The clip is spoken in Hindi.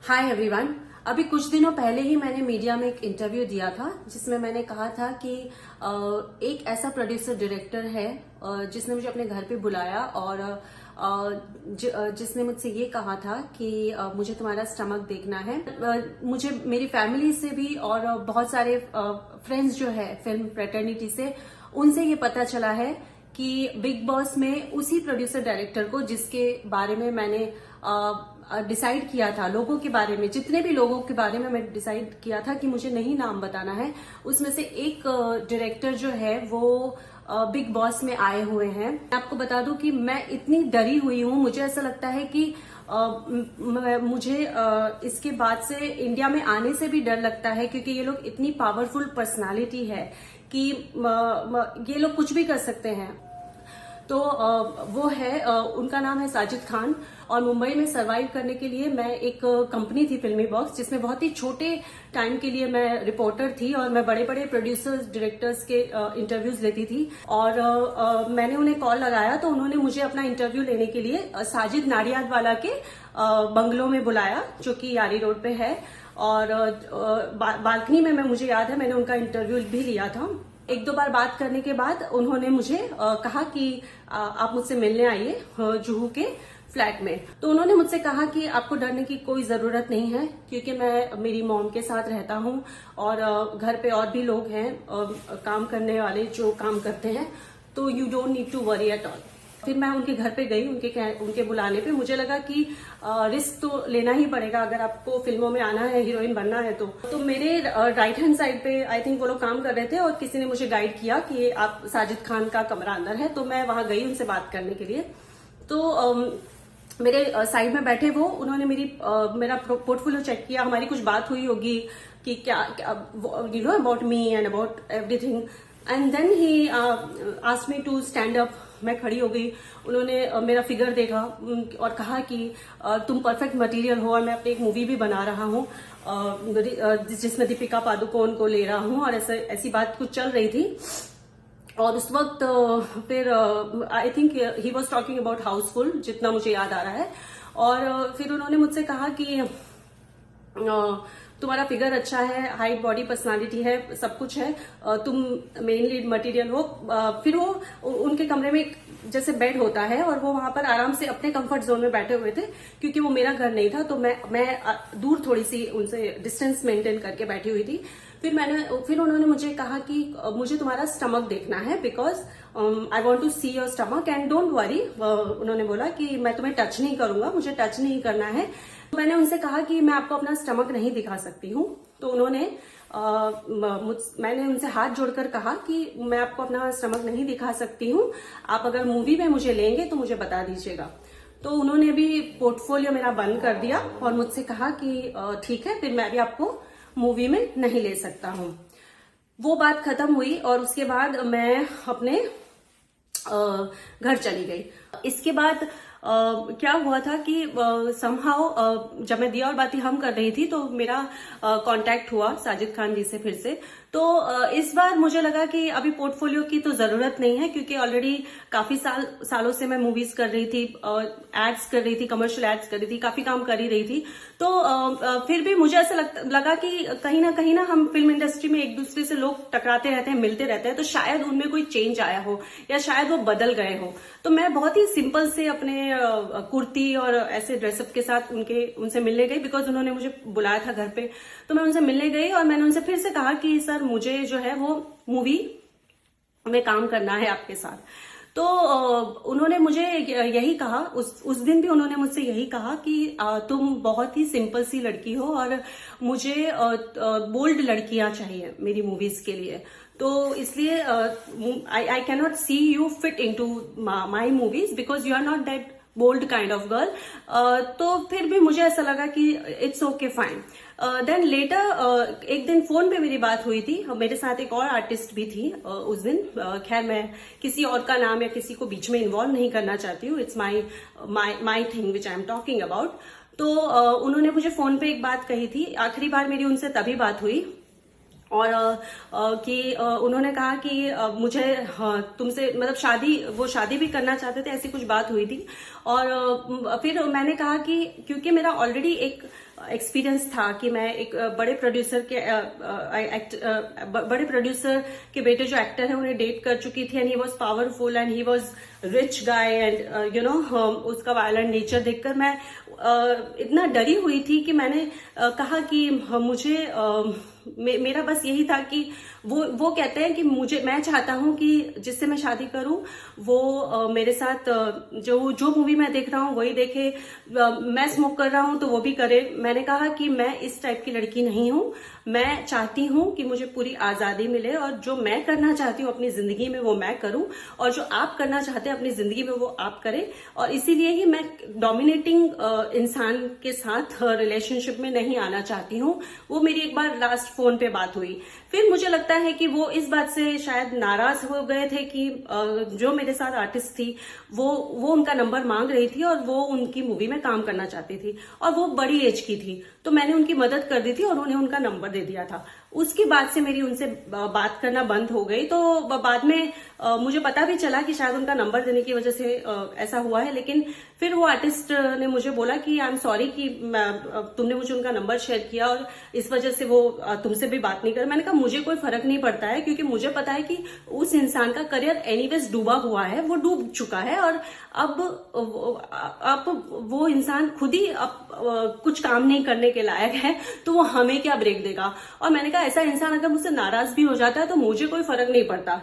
Hi everyone. अभी कुछ दिनों पहले ही मैंने मीडिया में एक इंटरव्यू दिया था जिसमें मैंने कहा था कि एक ऐसा प्रोड्यूसर डायरेक्टर है जिसने मुझे अपने घर पे बुलाया और जिसने मुझसे ये कहा था कि मुझे तुम्हारा स्टमक देखना है। मुझे मेरी फैमिली से भी और बहुत सारे फ्रेंड्स जो है फिल्म फ्रेटर्निटी से, उनसे ये पता चला है कि बिग बॉस में उसी प्रोड्यूसर डायरेक्टर को, जिसके बारे में मैंने डिसाइड किया था, लोगों के बारे में, जितने भी लोगों के बारे में मैं डिसाइड किया था कि मुझे नहीं नाम बताना है, उसमें से एक डायरेक्टर जो है वो बिग बॉस में आए हुए हैं। मैं आपको बता दूं कि मैं इतनी डरी हुई हूं, मुझे ऐसा लगता है कि मुझे इसके बाद से इंडिया में आने से भी डर लगता है, क्योंकि ये लोग इतनी पावरफुल पर्सनालिटी है कि ये लोग कुछ भी कर सकते हैं। तो वो है, उनका नाम है साजिद खान। और मुंबई में सरवाइव करने के लिए मैं एक कंपनी थी फिल्मी बॉक्स, जिसमें बहुत ही छोटे टाइम के लिए मैं रिपोर्टर थी और मैं बड़े बड़े प्रोड्यूसर्स डायरेक्टर्स के इंटरव्यूज लेती थी। और मैंने उन्हें कॉल लगाया तो उन्होंने मुझे अपना इंटरव्यू लेने के लिए साजिद नाडियादवाला के बंगलों में बुलाया, जो कि यारी रोड पे है। और बालकनी में मुझे याद है मैंने उनका इंटरव्यू भी लिया था। एक दो बार बात करने के बाद उन्होंने मुझे कहा कि आप मुझसे मिलने आइए जुहू के फ्लैट में। तो उन्होंने मुझसे कहा कि आपको डरने की कोई जरूरत नहीं है, क्योंकि मैं मेरी मॉम के साथ रहता हूं और घर पे और भी लोग हैं काम करने वाले जो काम करते हैं, तो you don't need to worry at all. फिर मैं उनके घर पे गई, उनके बुलाने पे। मुझे लगा कि रिस्क तो लेना ही पड़ेगा अगर आपको फिल्मों में आना है, हीरोइन बनना है। तो मेरे राइट हैंड साइड पे आई थिंक वो लोग काम कर रहे थे और किसी ने मुझे गाइड किया कि आप साजिद खान का कमरा अंदर है। तो मैं वहां गई उनसे बात करने के लिए। तो मेरे साइड में बैठे वो, उन्होंने मेरा पोर्टफोलियो चेक किया, हमारी कुछ बात हुई होगी कि क्या you know about me and about everything. And then he asked me to stand up. मैं खड़ी हो गई। उन्होंने मेरा फिगर देखा और कहा कि तुम परफेक्ट मटेरियल हो, और मैं अपनी एक मूवी भी बना रहा हूँ जिसमें दीपिका पादुकोण को ले रहा हूँ, और ऐसी बात कुछ चल रही थी। और उस वक्त फिर I think he was talking about Housefull, जितना मुझे याद आ रहा है। और फिर उन्होंने मुझसे कहा कि तुम्हारा फिगर अच्छा है, हाइट, बॉडी, पर्सनालिटी है, सब कुछ है, तुम मेन लीड मटेरियल हो। फिर वो उनके कमरे में जैसे बेड होता है और वो वहां पर आराम से अपने कंफर्ट जोन में बैठे हुए थे, क्योंकि वो मेरा घर नहीं था। तो मैं दूर थोड़ी सी उनसे डिस्टेंस मेंटेन करके बैठी हुई थी। फिर उन्होंने मुझे कहा कि मुझे तुम्हारा स्टमक देखना है, because I want to see your stomach and don't worry. उन्होंने बोला कि मैं तुम्हें टच नहीं करूंगा, मुझे टच नहीं करना है। तो मैंने उनसे कहा कि मैं आपको अपना स्टमक नहीं दिखा सकती हूँ। तो मैंने उनसे हाथ जोड़कर कहा कि मैं आपको अपना स्टमक नहीं दिखा सकती हूँ, आप अगर मूवी में मुझे लेंगे तो मुझे बता दीजिएगा। तो उन्होंने भी पोर्टफोलियो मेरा बंद कर दिया और मुझसे कहा कि ठीक है, फिर मैं भी आपको मूवी में नहीं ले सकता हूँ। वो बात खत्म हुई और उसके बाद मैं अपने घर चली गई। इसके बाद क्या हुआ था कि समहाउ जब मैं दिया और बाती हम कर रही थी तो मेरा कांटेक्ट हुआ साजिद खान जी से फिर से। तो इस बार मुझे लगा कि अभी पोर्टफोलियो की तो जरूरत नहीं है, क्योंकि ऑलरेडी काफी सालों से मैं मूवीज कर रही थी, एड्स कर रही थी, कमर्शियल एड्स कर रही थी, काफी काम कर ही रही थी। तो फिर भी मुझे ऐसा लगा कि कहीं ना हम फिल्म इंडस्ट्री में एक दूसरे से लोग टकराते रहते हैं, मिलते रहते हैं, तो शायद उनमें कोई चेंज आया हो या शायद वो बदल गए हो। तो मैं बहुत ही सिंपल से अपने कुर्ती और ऐसे ड्रेसअप के साथ उनसे मिलने गई, बिकॉज उन्होंने मुझे बुलाया था घर पे। तो मैं उनसे मिलने गई और मैंने उनसे फिर से कहा कि सर मुझे जो है वो मूवी में काम करना है आपके साथ। तो उन्होंने मुझे यही कहा, उस दिन भी उन्होंने मुझसे यही कहा कि तुम बहुत ही सिंपल सी लड़की हो और मुझे बोल्ड लड़कियां चाहिए मेरी मूवीज के लिए। तो इसलिए I can not see you fit into my movies because you are not that bold kind of girl. तो फिर भी मुझे ऐसा लगा कि it's okay fine. Then later एक दिन फोन पे मेरी बात हुई थी, मेरे साथ एक और आर्टिस्ट भी थी उस दिन। खैर मैं किसी और का नाम या किसी को बीच में इन्वॉल्व नहीं करना चाहती हूँ, it's my thing which I am talking about. तो उन्होंने मुझे फोन पे एक बात कही थी, आखिरी बार मेरी उनसे तभी बात हुई और उन्होंने कहा कि मुझे तुमसे मतलब वो शादी भी करना चाहते थे, ऐसी कुछ बात हुई थी। और फिर मैंने कहा कि क्योंकि मेरा ऑलरेडी एक एक्सपीरियंस था कि मैं एक बड़े प्रोड्यूसर के बेटे जो एक्टर है उन्हें डेट कर चुकी थी, and he was powerful and he was rich guy, and उसका वायलेंट नेचर देखकर मैं इतना डरी हुई थी कि मैंने कहा कि मुझे मेरा बस यही था कि वो कहते हैं कि मैं चाहता हूं कि जिससे मैं शादी करूं वो मेरे साथ जो मूवी मैं देख रहा हूं वही देखे, मैं स्मोक कर रहा हूं तो वो भी करे। मैंने कहा कि मैं इस टाइप की लड़की नहीं हूं, मैं चाहती हूं कि मुझे पूरी आजादी मिले और जो मैं करना चाहती हूं अपनी जिंदगी में वो मैं करूं, और जो आप करना चाहते हैं अपनी जिंदगी में वो आप करें। और इसीलिए ही मैं डोमिनेटिंग इंसान के साथ रिलेशनशिप में नहीं आना चाहती हूँ। वो मेरी एक बार लास्ट फोन पे बात हुई। फिर मुझे लगता है कि वो इस बात से शायद नाराज हो गए थे कि जो मेरे साथ आर्टिस्ट थी वो उनका नंबर मांग रही थी और वो उनकी मूवी में काम करना चाहती थी, और वो बड़ी एज की थी, तो मैंने उनकी मदद कर दी थी और उन्हें उनका नंबर दे दिया था। उसके बाद से मेरी उनसे बात करना बंद हो गई। तो बाद में मुझे पता भी चला कि शायद उनका नंबर देने की वजह से ऐसा हुआ है, लेकिन फिर वो आर्टिस्ट ने मुझे बोला कि आई एम सॉरी कि तुमने मुझे उनका नंबर शेयर किया और इस वजह से वो तुमसे भी बात नहीं कर। मैंने कहा मुझे कोई फर्क नहीं पड़ता है, क्योंकि मुझे पता है कि उस इंसान का करियर एनीवेज डूबा हुआ है, वो डूब चुका है, और अब वो इंसान खुद ही कुछ काम नहीं करने के लायक है, तो वो हमें क्या ब्रेक देगा। और मैंने कहा ऐसा इंसान अगर मुझसे नाराज भी हो जाता है तो मुझे कोई फर्क नहीं पड़ता।